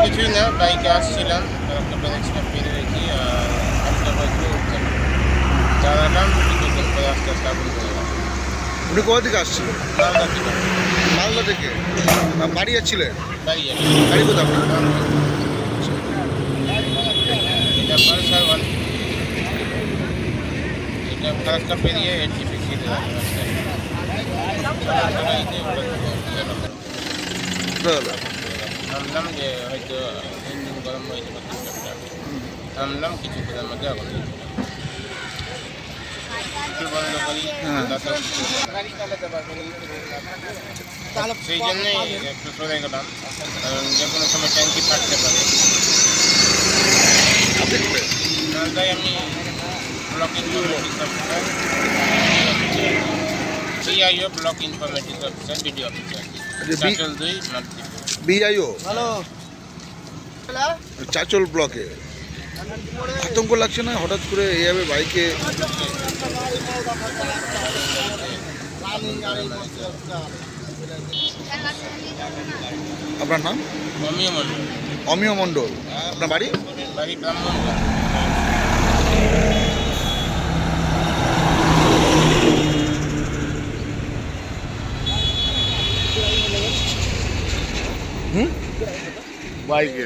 কিছুই না, বাইকে আসছিলাম, একটা ব্যারেক্সটা পেরে রেখি আর হালকা বাইকে উঠতে দাঁড়ালাম, কিছুক্ষণ পরে আস্তে আস্তে আগুন ধরে গেল। উনি কোথা থেকে আসছিলেন? মালদা থেকে। মালদা থেকে বাড়ি যাচ্ছিলেন? বাড়ি গাড়ি কোথায় আপনার? এটা পালসার 150, এটা ফারাক্কা পেরিয়ে এনটিপিসিতে থামলাম যে হয়তো ইঞ্জিন গরম হয়েছে বা কিছু একটা, থামলাম, কিছুক্ষণের মধ্যে আগুন লেগে গেল। একটু বন্ধ করি, সেই জন্যই একটু সরে গেলাম, কারণ যে কোনো সময় ট্যাঙ্কি ফাটতে পারে। মালদায় আমি block informatics officer, BIO block informatics officer, BDO officer, Chanchal 2 মালদ্বীপ। বিআইও চাচল ব্লকে। আতঙ্ক লাগছে না হঠাৎ করে এইভাবে বাইকে? আপনার নাম? অমিয় মণ্ডল। অমিয় মণ্ডল। আপনার বাড়ি? বাড়ি ব্রাহ্মণবাড়ি। বাইকে